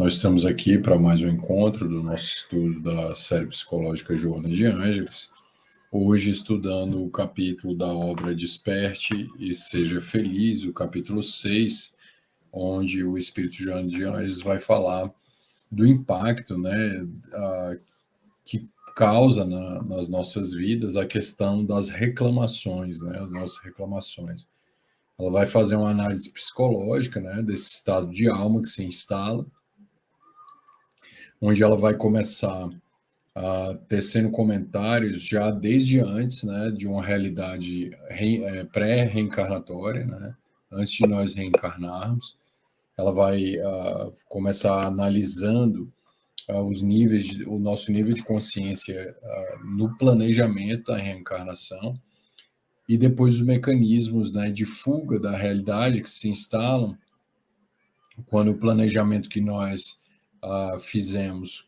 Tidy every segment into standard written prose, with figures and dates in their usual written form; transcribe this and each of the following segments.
Nós estamos aqui para mais um encontro do nosso estudo da série psicológica Joana de Ângeles, hoje estudando o capítulo da obra Desperte e Seja Feliz, o capítulo 6, onde o Espírito Joana de Ângeles vai falar do impacto, que causa nas nossas vidas a questão das reclamações, as nossas reclamações. Ela vai fazer uma análise psicológica, desse estado de alma que se instala, onde ela vai começar tecendo comentários já desde antes, de uma realidade pré-reencarnatória, antes de nós reencarnarmos. Ela vai começar analisando o nosso nível de consciência no planejamento da reencarnação, e depois os mecanismos de fuga da realidade que se instalam quando o planejamento que nós fizemos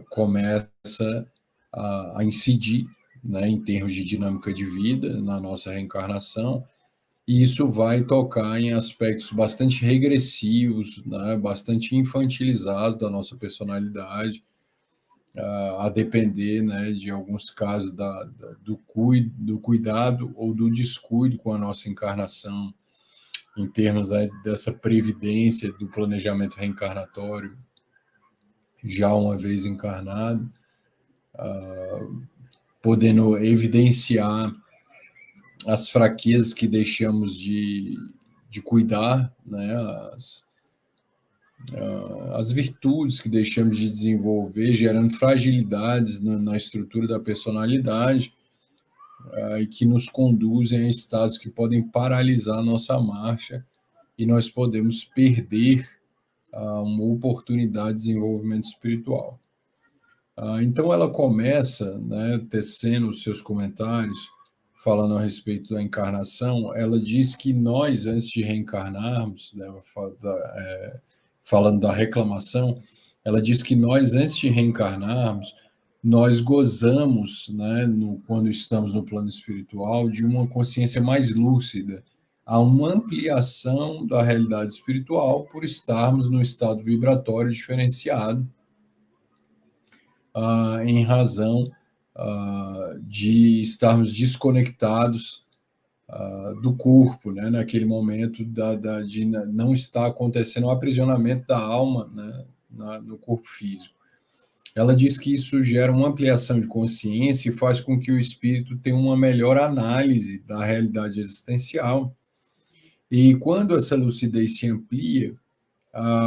começa a incidir, em termos de dinâmica de vida na nossa reencarnação, e isso vai tocar em aspectos bastante regressivos, bastante infantilizados da nossa personalidade, a depender, de alguns casos do cuidado ou do descuido com a nossa encarnação, em termos dessa previdência do planejamento reencarnatório, já uma vez encarnado, podendo evidenciar as fraquezas que deixamos de cuidar, as virtudes que deixamos de desenvolver, gerando fragilidades na estrutura da personalidade, e que nos conduzem a estados que podem paralisar a nossa marcha, e nós podemos perder uma oportunidade de desenvolvimento espiritual. Então ela começa, tecendo os seus comentários, falando a respeito da encarnação. Ela diz que nós, antes de reencarnarmos, falando da reclamação, ela diz que nós, antes de reencarnarmos, nós gozamos, quando estamos no plano espiritual, de uma consciência mais lúcida, há uma ampliação da realidade espiritual por estarmos no estado vibratório diferenciado, em razão de estarmos desconectados do corpo, naquele momento de não estar acontecendo o aprisionamento da alma, no corpo físico. Ela diz que isso gera uma ampliação de consciência e faz com que o espírito tenha uma melhor análise da realidade existencial. E quando essa lucidez se amplia,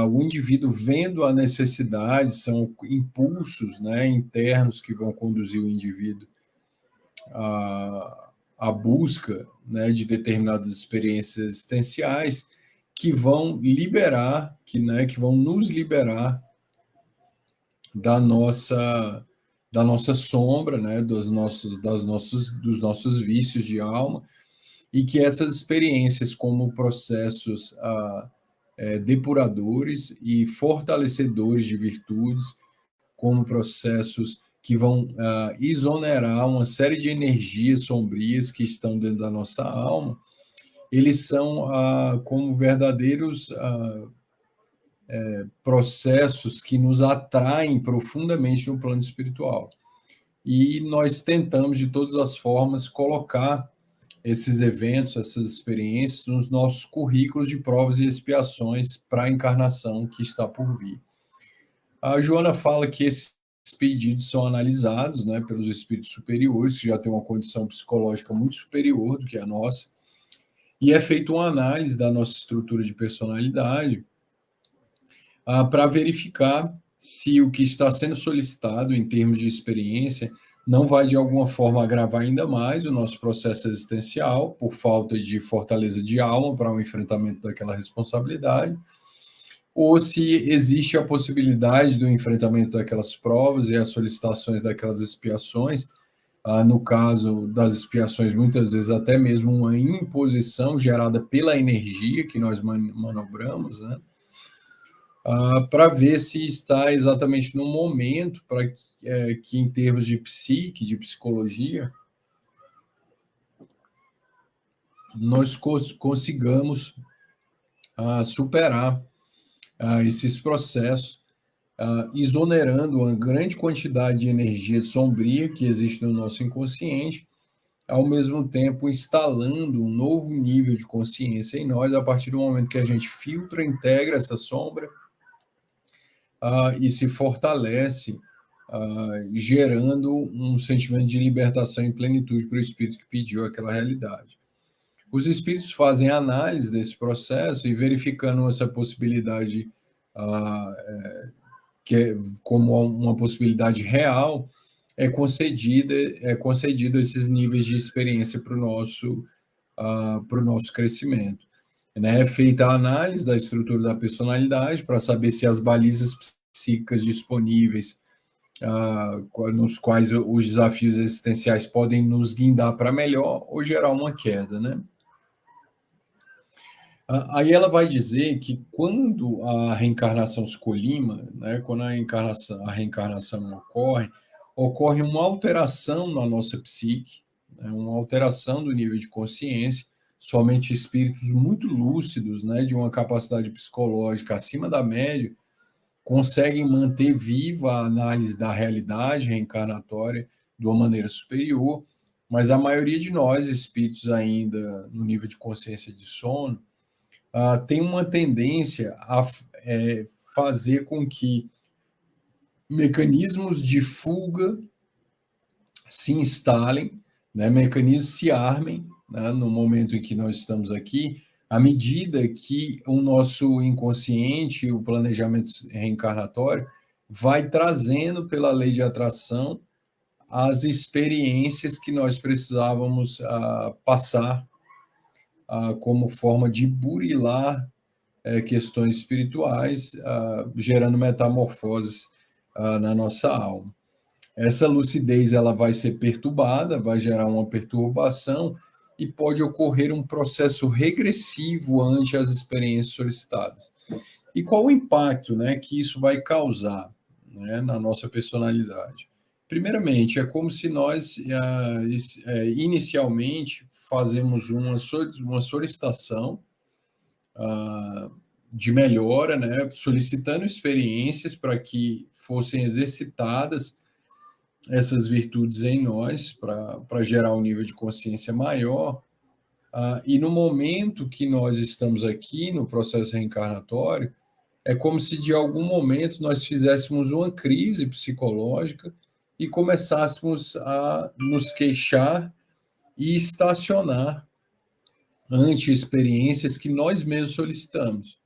o indivíduo, vendo a necessidade, são impulsos, internos que vão conduzir o indivíduo à busca, de determinadas experiências existenciais, que vão liberar, que vão nos liberar da nossa sombra, dos nossos vícios de alma, e que essas experiências, como processos depuradores e fortalecedores de virtudes, como processos que vão exonerar uma série de energias sombrias que estão dentro da nossa alma, eles são como verdadeiros processos que nos atraem profundamente no plano espiritual. E nós tentamos, de todas as formas, colocar esses eventos, essas experiências, nos nossos currículos de provas e expiações para a encarnação que está por vir. A Joana fala que esses pedidos são analisados, pelos espíritos superiores, que já têm uma condição psicológica muito superior do que a nossa, e é feita uma análise da nossa estrutura de personalidade, para verificar se o que está sendo solicitado em termos de experiência não vai, de alguma forma, agravar ainda mais o nosso processo existencial, por falta de fortaleza de alma para o enfrentamento daquela responsabilidade, ou se existe a possibilidade do enfrentamento daquelas provas e as solicitações daquelas expiações, no caso das expiações, muitas vezes até mesmo uma imposição gerada pela energia que nós manobramos, para ver se está exatamente no momento para que, em termos de psique, de psicologia, nós consigamos superar esses processos, exonerando uma grande quantidade de energia sombria que existe no nosso inconsciente, ao mesmo tempo instalando um novo nível de consciência em nós, a partir do momento que a gente filtra, integra essa sombra e se fortalece, gerando um sentimento de libertação e plenitude para o espírito que pediu aquela realidade. Os espíritos fazem análise desse processo e verificando essa possibilidade que é como uma possibilidade real, é concedido esses níveis de experiência para o nosso crescimento. Né? É feita a análise da estrutura da personalidade para saber se as balizas psíquicas disponíveis, nos quais os desafios existenciais podem nos guindar para melhor ou gerar uma queda, né? Aí ela vai dizer que quando a reencarnação se colima, né, quando a reencarnação ocorre uma alteração na nossa psique, né, uma alteração do nível de consciência. Somente espíritos muito lúcidos, né, de uma capacidade psicológica acima da média, conseguem manter viva a análise da realidade reencarnatória de uma maneira superior, mas a maioria de nós, espíritos ainda no nível de consciência de sono, tem uma tendência a fazer com que mecanismos de fuga se instalem, né, mecanismos se armem, né, no momento em que nós estamos aqui, à medida que o nosso inconsciente, o planejamento reencarnatório, vai trazendo pela lei de atração as experiências que nós precisávamos passar como forma de burilar questões espirituais, gerando metamorfoses na nossa alma. Essa lucidez ela vai ser perturbada, vai gerar uma perturbação e pode ocorrer um processo regressivo ante as experiências solicitadas. E qual o impacto, né, que isso vai causar, né, na nossa personalidade? Primeiramente, é como se nós inicialmente fazemos uma solicitação de melhora, né, solicitando experiências para que fossem exercitadas essas virtudes em nós, para gerar um nível de consciência maior. E no momento que nós estamos aqui no processo reencarnatório, é como se de algum momento nós fizéssemos uma crise psicológica e começássemos a nos queixar e estacionar ante experiências que nós mesmos solicitamos.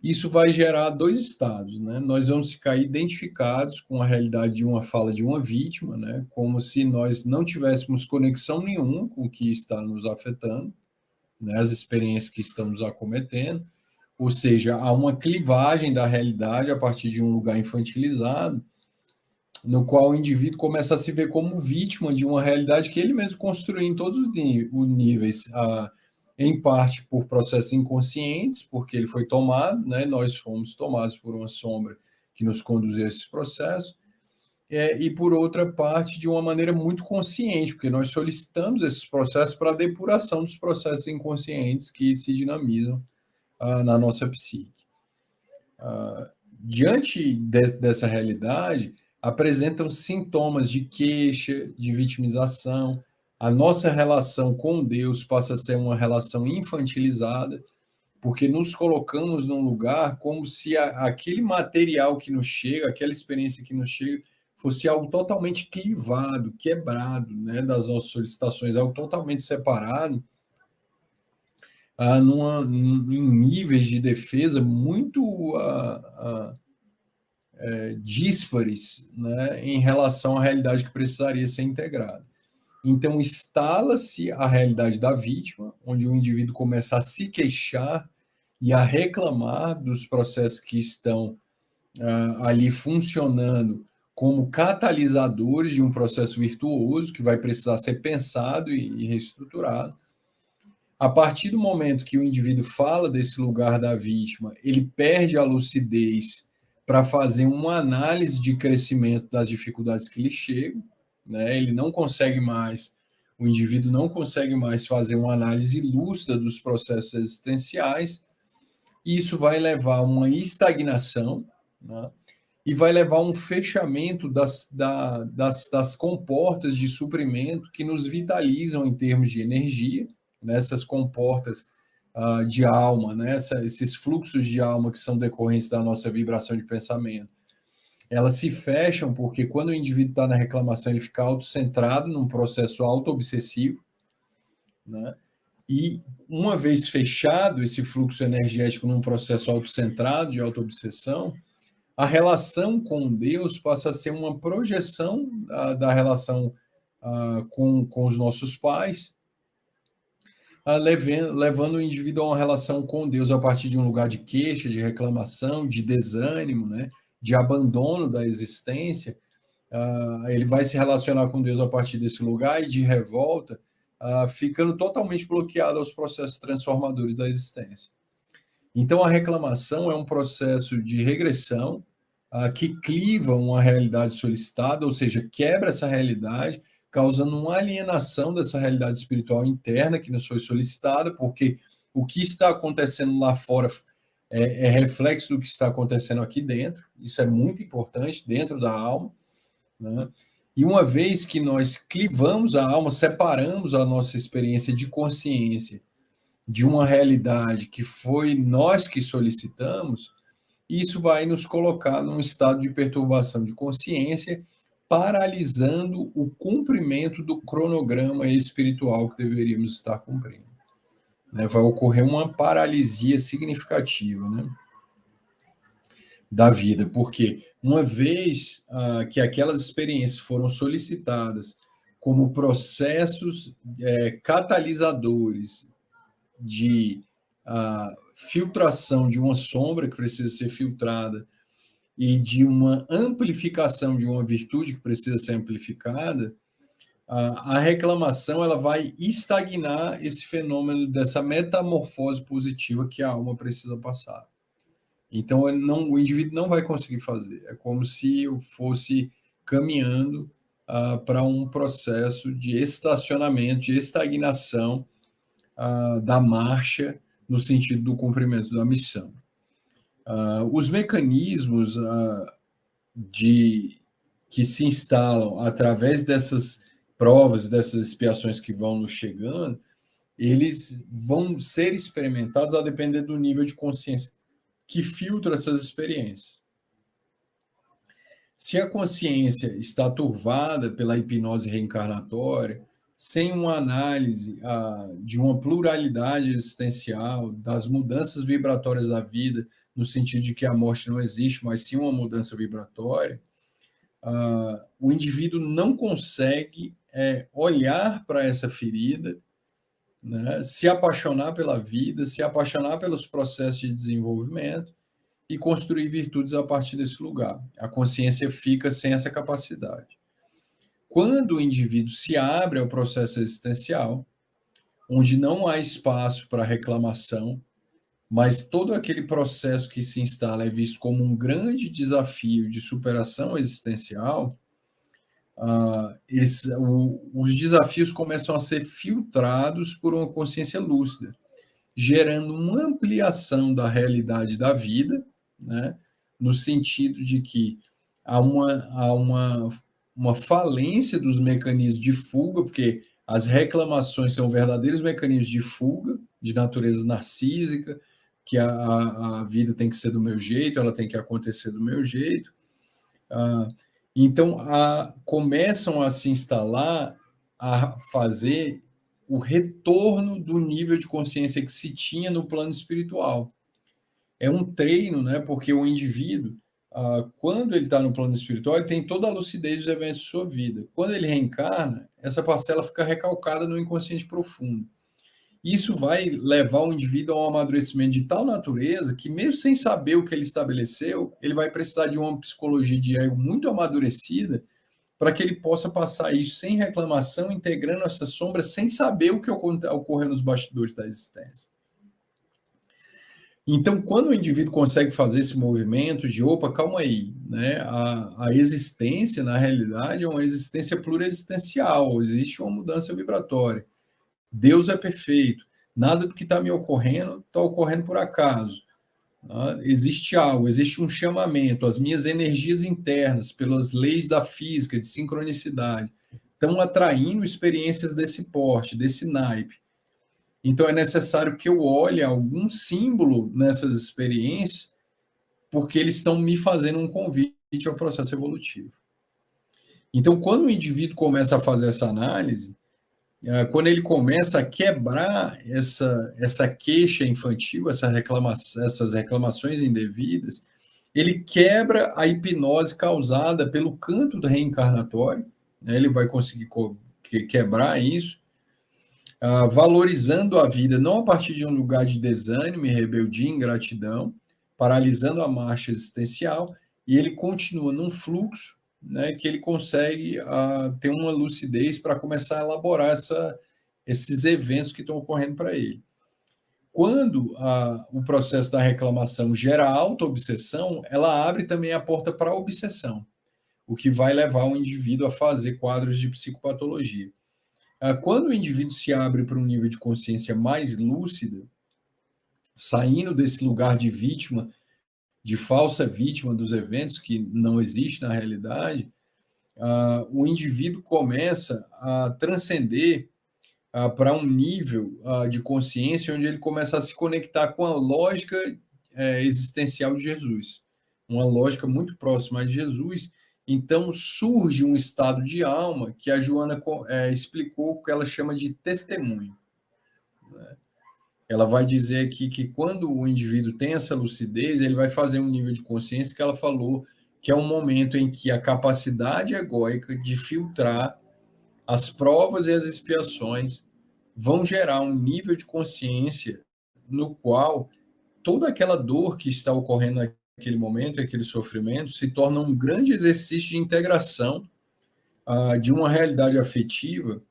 Isso vai gerar dois estados, né? Nós vamos ficar identificados com a realidade de uma fala de uma vítima, né? Como se nós não tivéssemos conexão nenhuma com o que está nos afetando, né? As experiências que estamos acometendo, ou seja, há uma clivagem da realidade a partir de um lugar infantilizado, no qual o indivíduo começa a se ver como vítima de uma realidade que ele mesmo construiu em todos os níveis, em parte por processos inconscientes, porque ele foi tomado, né? Nós fomos tomados por uma sombra que nos conduziu a esse processo, e por outra parte, de uma maneira muito consciente, porque nós solicitamos esses processos para a depuração dos processos inconscientes que se dinamizam na nossa psique. Diante dessa realidade, apresentam sintomas de queixa, de vitimização. A nossa relação com Deus passa a ser uma relação infantilizada, porque nos colocamos num lugar como se aquele material que nos chega, aquela experiência que nos chega, fosse algo totalmente clivado, quebrado, né, das nossas solicitações, algo totalmente separado, em níveis de defesa muito díspares, né, em relação à realidade que precisaria ser integrada. Então, instala-se a realidade da vítima, onde o indivíduo começa a se queixar e a reclamar dos processos que estão ali funcionando como catalisadores de um processo virtuoso que vai precisar ser pensado e reestruturado. A partir do momento que o indivíduo fala desse lugar da vítima, ele perde a lucidez para fazer uma análise de crescimento das dificuldades que lhe chegam, né? Ele não consegue mais, o indivíduo não consegue mais fazer uma análise lúcida dos processos existenciais, e isso vai levar a uma estagnação, né? e vai levar a um fechamento das comportas de suprimento que nos vitalizam em termos de energia, nessas comportas de alma, né? Esses fluxos de alma que são decorrentes da nossa vibração de pensamento. Elas se fecham porque quando o indivíduo está na reclamação, ele fica autocentrado num processo auto-obsessivo, né? E uma vez fechado esse fluxo energético num processo autocentrado de auto-obsessão, a relação com Deus passa a ser uma projeção da relação com os nossos pais, levando o indivíduo a uma relação com Deus a partir de um lugar de queixa, de reclamação, de desânimo, né? De abandono da existência. Ele vai se relacionar com Deus a partir desse lugar e de revolta, ficando totalmente bloqueado aos processos transformadores da existência. Então, a reclamação é um processo de regressão que cliva uma realidade solicitada, ou seja, quebra essa realidade, causando uma alienação dessa realidade espiritual interna que nos foi solicitada, porque o que está acontecendo lá fora é reflexo do que está acontecendo aqui dentro. Isso é muito importante, dentro da alma, né? E uma vez que nós clivamos a alma, separamos a nossa experiência de consciência de uma realidade que foi nós que solicitamos, isso vai nos colocar num estado de perturbação de consciência, paralisando o cumprimento do cronograma espiritual que deveríamos estar cumprindo. Né? Vai ocorrer uma paralisia significativa, né, da vida, porque uma vez que aquelas experiências foram solicitadas como processos catalisadores de filtração de uma sombra que precisa ser filtrada e de uma amplificação de uma virtude que precisa ser amplificada, a reclamação ela vai estagnar esse fenômeno dessa metamorfose positiva que a alma precisa passar. Então, o indivíduo não vai conseguir fazer. É como se eu fosse caminhando para um processo de estacionamento, de estagnação da marcha no sentido do cumprimento da missão. Os mecanismos que se instalam através dessas provas, dessas expiações que vão nos chegando, eles vão ser experimentados a depender do nível de consciência que filtra essas experiências. Se a consciência está turvada pela hipnose reencarnatória, sem uma análise de uma pluralidade existencial, das mudanças vibratórias da vida, no sentido de que a morte não existe, mas sim uma mudança vibratória, o indivíduo não consegue olhar para essa ferida, né, se apaixonar pela vida, se apaixonar pelos processos de desenvolvimento e construir virtudes a partir desse lugar. A consciência fica sem essa capacidade. Quando o indivíduo se abre ao processo existencial, onde não há espaço para reclamação, mas todo aquele processo que se instala é visto como um grande desafio de superação existencial, os desafios começam a ser filtrados por uma consciência lúcida, gerando uma ampliação da realidade da vida, né, no sentido de que há uma falência dos mecanismos de fuga, porque as reclamações são verdadeiros mecanismos de fuga, de natureza narcísica, que a vida tem que ser do meu jeito, ela tem que acontecer do meu jeito. Então, começam a se instalar, a fazer o retorno do nível de consciência que se tinha no plano espiritual. É um treino, né? Porque o indivíduo, quando ele está no plano espiritual, ele tem toda a lucidez dos eventos de sua vida. Quando ele reencarna, essa parcela fica recalcada no inconsciente profundo. Isso vai levar o indivíduo a um amadurecimento de tal natureza que, mesmo sem saber o que ele estabeleceu, ele vai precisar de uma psicologia de ego muito amadurecida para que ele possa passar isso sem reclamação, integrando essa sombra, sem saber o que ocorreu nos bastidores da existência. Então, quando o indivíduo consegue fazer esse movimento de, opa, calma aí, né? A existência, na realidade, é uma existência plurexistencial, existe uma mudança vibratória. Deus é perfeito, nada do que está me ocorrendo está ocorrendo por acaso. Existe algo, existe um chamamento, as minhas energias internas, pelas leis da física, de sincronicidade, estão atraindo experiências desse porte, desse naipe. Então é necessário que eu olhe algum símbolo nessas experiências, porque eles estão me fazendo um convite ao processo evolutivo. Então, quando o indivíduo começa a fazer essa análise, quando ele começa a quebrar essa queixa infantil, essas reclamações indevidas, ele quebra a hipnose causada pelo canto reencarnatório, né? Ele vai conseguir quebrar isso, valorizando a vida não a partir de um lugar de desânimo, rebeldia, ingratidão, paralisando a marcha existencial, e ele continua num fluxo, né, que ele consegue ter uma lucidez para começar a elaborar esses eventos que estão ocorrendo para ele. Quando o processo da reclamação gera auto-obsessão, ela abre também a porta para a obsessão, o que vai levar o indivíduo a fazer quadros de psicopatologia. Quando o indivíduo se abre para um nível de consciência mais lúcida, saindo desse lugar de vítima, de falsa vítima dos eventos, que não existe na realidade, o indivíduo começa a transcender para um nível de consciência onde ele começa a se conectar com a lógica existencial de Jesus, uma lógica muito próxima de Jesus. Então surge um estado de alma que a Joana explicou, que ela chama de testemunho. Né? Ela vai dizer aqui que quando o indivíduo tem essa lucidez, ele vai fazer um nível de consciência que ela falou que é um momento em que a capacidade egóica de filtrar as provas e as expiações vão gerar um nível de consciência no qual toda aquela dor que está ocorrendo naquele momento, aquele sofrimento, se torna um grande exercício de integração de uma realidade afetiva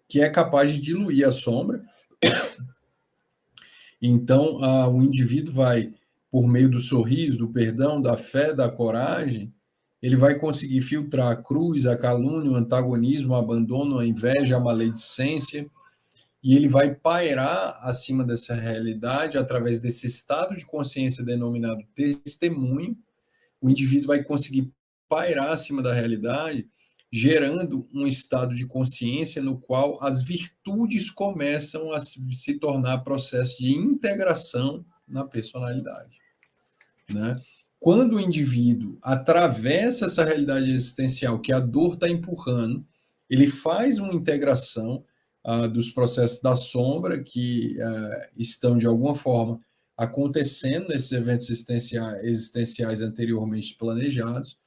que é capaz de diluir a sombra. Então, o indivíduo vai, por meio do sorriso, do perdão, da fé, da coragem, ele vai conseguir filtrar a cruz, a calúnia, o antagonismo, o abandono, a inveja, a maledicência, e ele vai pairar acima dessa realidade através desse estado de consciência denominado testemunho. O indivíduo vai conseguir pairar acima da realidade, gerando um estado de consciência no qual as virtudes começam a se tornar processo de integração na personalidade, né? Quando o indivíduo atravessa essa realidade existencial que a dor está empurrando, ele faz uma integração dos processos da sombra que estão, de alguma forma, acontecendo nesses eventos existenciais anteriormente planejados.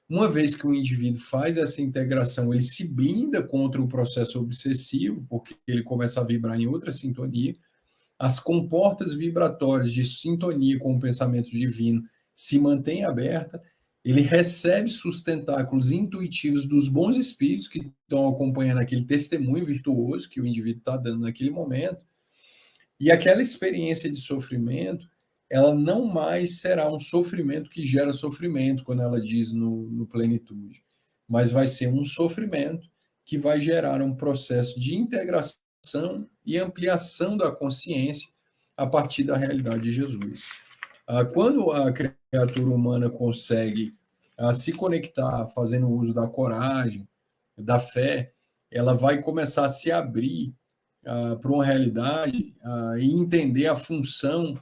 Uma vez que o indivíduo faz essa integração, ele se blinda contra o processo obsessivo, porque ele começa a vibrar em outra sintonia. As comportas vibratórias de sintonia com o pensamento divino se mantêm abertas. Ele recebe sustentáculos intuitivos dos bons espíritos que estão acompanhando aquele testemunho virtuoso que o indivíduo está dando naquele momento. E aquela experiência de sofrimento, ela não mais será um sofrimento que gera sofrimento, quando ela diz no plenitude, mas vai ser um sofrimento que vai gerar um processo de integração e ampliação da consciência a partir da realidade de Jesus. Quando a criatura humana consegue se conectar, fazendo uso da coragem, da fé, ela vai começar a se abrir para uma realidade e entender a função,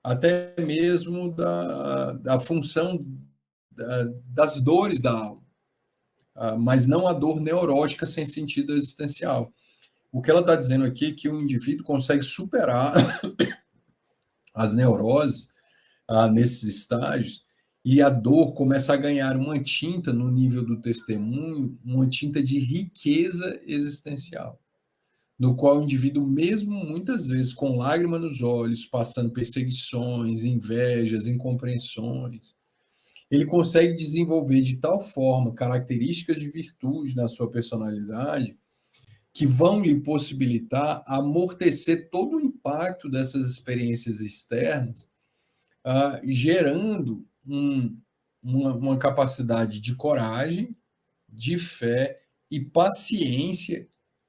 até mesmo da função das dores da alma, mas não a dor neurótica sem sentido existencial. O que ela está dizendo aqui é que o indivíduo consegue superar as neuroses nesses estágios, e a dor começa a ganhar uma tinta no nível do testemunho, uma tinta de riqueza existencial, no qual o indivíduo, mesmo muitas vezes com lágrima nos olhos, passando perseguições, invejas, incompreensões, ele consegue desenvolver de tal forma características de virtude na sua personalidade que vão lhe possibilitar amortecer todo o impacto dessas experiências externas, gerando uma capacidade de coragem, de fé e paciência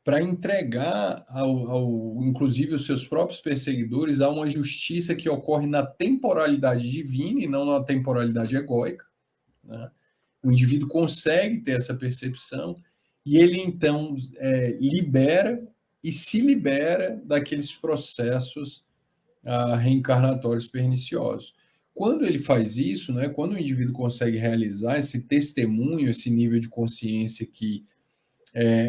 para entregar inclusive os seus próprios perseguidores a uma justiça que ocorre na temporalidade divina e não na temporalidade egóica, né? O indivíduo consegue ter essa percepção e ele então libera e se libera daqueles processos reencarnatórios perniciosos. Quando ele faz isso, né, quando o indivíduo consegue realizar esse testemunho, esse nível de consciência que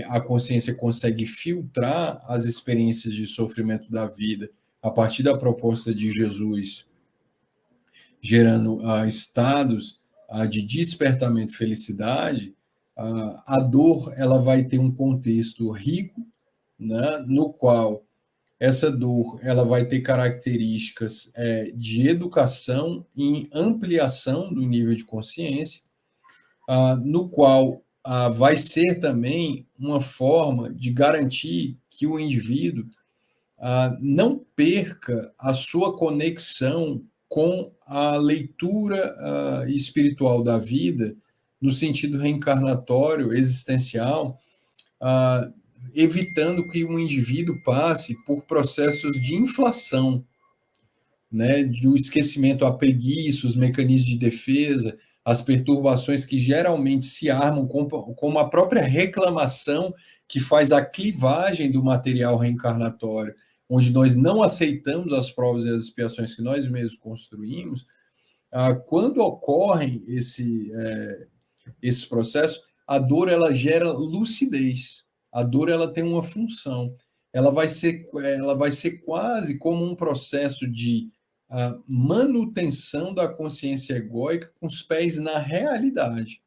a consciência consegue filtrar as experiências de sofrimento da vida a partir da proposta de Jesus, gerando estados de despertamento e felicidade, a dor ela vai ter um contexto rico, né, no qual essa dor ela vai ter características de educação e ampliação do nível de consciência, no qual vai ser também uma forma de garantir que o indivíduo não perca a sua conexão com a leitura espiritual da vida, no sentido reencarnatório, existencial, evitando que um indivíduo passe por processos de inflação, né, do esquecimento, a preguiça, os mecanismos de defesa, as perturbações que geralmente se armam com a própria reclamação que faz a clivagem do material reencarnatório, onde nós não aceitamos as provas e as expiações que nós mesmos construímos. Quando ocorrem esses processos, a dor ela gera lucidez. A dor ela tem uma função. Ela vai ser quase como um processo de manutenção da consciência egóica com os pés na realidade,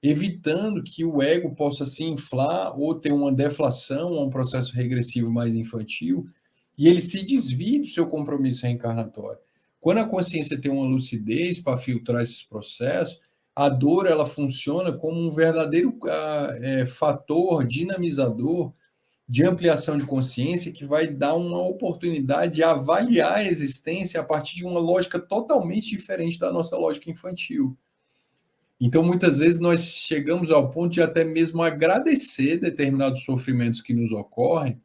evitando que o ego possa se inflar ou ter uma deflação, ou um processo regressivo mais infantil, e ele se desvie do seu compromisso reencarnatório. Quando a consciência tem uma lucidez para filtrar esses processos, a dor ela funciona como um verdadeiro fator dinamizador de ampliação de consciência que vai dar uma oportunidade de avaliar a existência a partir de uma lógica totalmente diferente da nossa lógica infantil. Então, muitas vezes, nós chegamos ao ponto de até mesmo agradecer determinados sofrimentos que nos ocorrem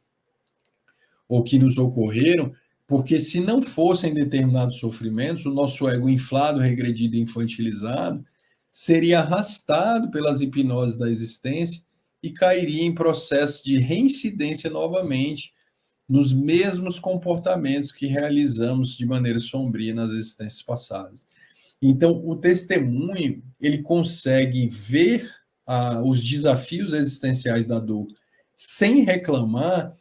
ou que nos ocorreram, porque se não fossem determinados sofrimentos, o nosso ego inflado, regredido e infantilizado seria arrastado pelas hipnoses da existência e cairia em processo de reincidência novamente nos mesmos comportamentos que realizamos de maneira sombria nas existências passadas. Então, o testemunho, ele consegue ver os desafios existenciais da dor sem reclamar,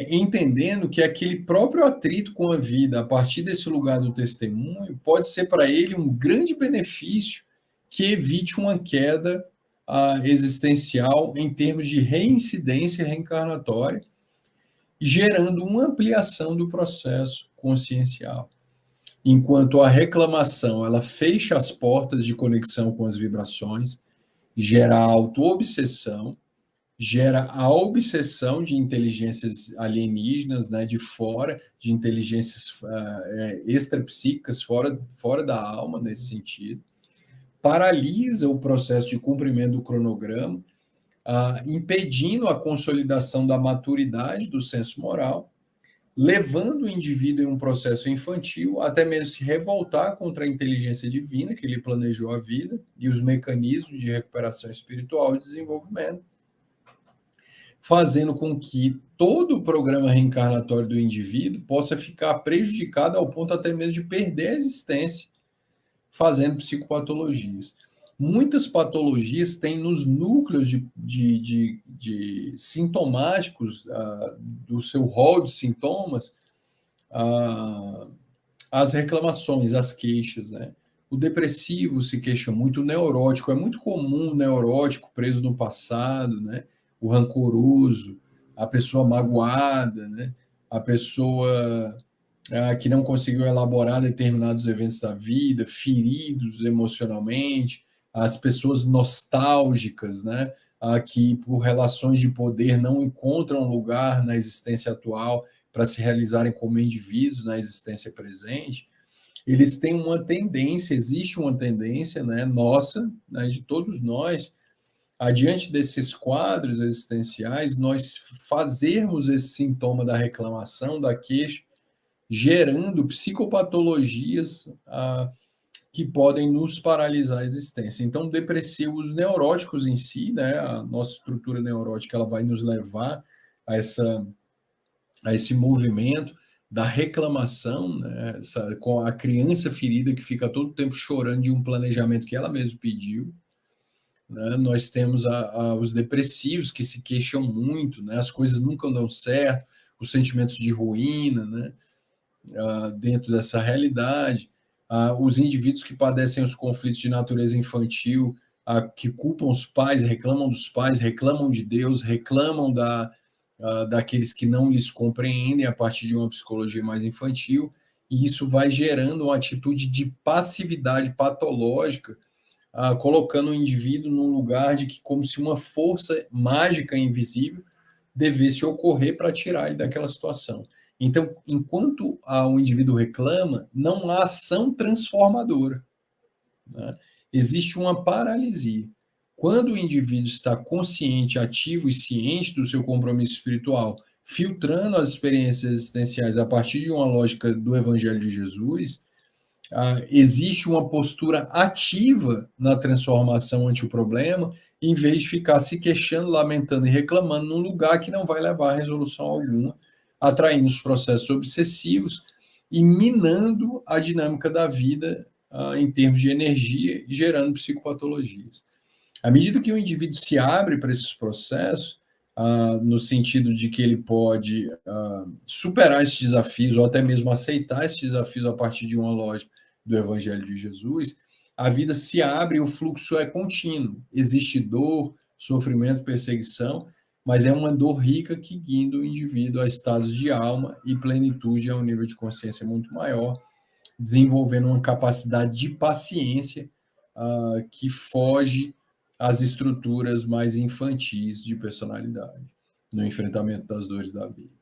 entendendo que aquele próprio atrito com a vida, a partir desse lugar do testemunho, pode ser para ele um grande benefício que evite uma queda existencial em termos de reincidência reencarnatória, gerando uma ampliação do processo consciencial. Enquanto a reclamação ela fecha as portas de conexão com as vibrações, gera autoobsessão, gera a obsessão de inteligências alienígenas, né, de fora, de inteligências extrapsíquicas, fora da alma, nesse sentido, paralisa o processo de cumprimento do cronograma, impedindo a consolidação da maturidade do senso moral, levando o indivíduo em um processo infantil, até mesmo se revoltar contra a inteligência divina que ele planejou a vida e os mecanismos de recuperação espiritual e desenvolvimento, fazendo com que todo o programa reencarnatório do indivíduo possa ficar prejudicado ao ponto até mesmo de perder a existência, fazendo psicopatologias. Muitas patologias têm nos núcleos de sintomáticos do seu rol de sintomas as reclamações, as queixas, né? O depressivo se queixa muito, o neurótico, é muito comum o neurótico preso no passado, né? O rancoroso, a pessoa magoada, né? A pessoa que não conseguiu elaborar determinados eventos da vida, feridos emocionalmente, as pessoas nostálgicas, né, que por relações de poder não encontram lugar na existência atual para se realizarem como indivíduos na existência presente, eles têm uma tendência, existe uma tendência, né, nossa, né, de todos nós, adiante desses quadros existenciais, nós fazermos esse sintoma da reclamação, da queixa, gerando psicopatologias que podem nos paralisar a existência. Então, depressivos neuróticos em si, né, a nossa estrutura neurótica, ela vai nos levar a esse movimento da reclamação, né, com a criança ferida que fica todo o tempo chorando de um planejamento que ela mesma pediu. Né? Nós temos os depressivos que se queixam muito, né? As coisas nunca dão certo, os sentimentos de ruína, né? Dentro dessa realidade, os indivíduos que padecem os conflitos de natureza infantil, que culpam os pais, reclamam dos pais, reclamam de Deus, reclamam daqueles que não lhes compreendem a partir de uma psicologia mais infantil, e isso vai gerando uma atitude de passividade patológica, colocando o indivíduo num lugar de que, como se uma força mágica invisível devesse ocorrer para tirar ele daquela situação. Então, enquanto o indivíduo reclama, não há ação transformadora. Né? Existe uma paralisia. Quando o indivíduo está consciente, ativo e ciente do seu compromisso espiritual, filtrando as experiências existenciais a partir de uma lógica do Evangelho de Jesus, existe uma postura ativa na transformação ante o problema, em vez de ficar se queixando, lamentando e reclamando num lugar que não vai levar a resolução alguma, atraindo os processos obsessivos e minando a dinâmica da vida em termos de energia, gerando psicopatologias. À medida que o indivíduo se abre para esses processos, no sentido de que ele pode superar esses desafios ou até mesmo aceitar esses desafios a partir de uma lógica do Evangelho de Jesus, a vida se abre e o fluxo é contínuo. Existe dor, sofrimento, perseguição, mas é uma dor rica que guinda o indivíduo a estados de alma e plenitude a um nível de consciência muito maior, desenvolvendo uma capacidade de paciência que foge às estruturas mais infantis de personalidade no enfrentamento das dores da vida.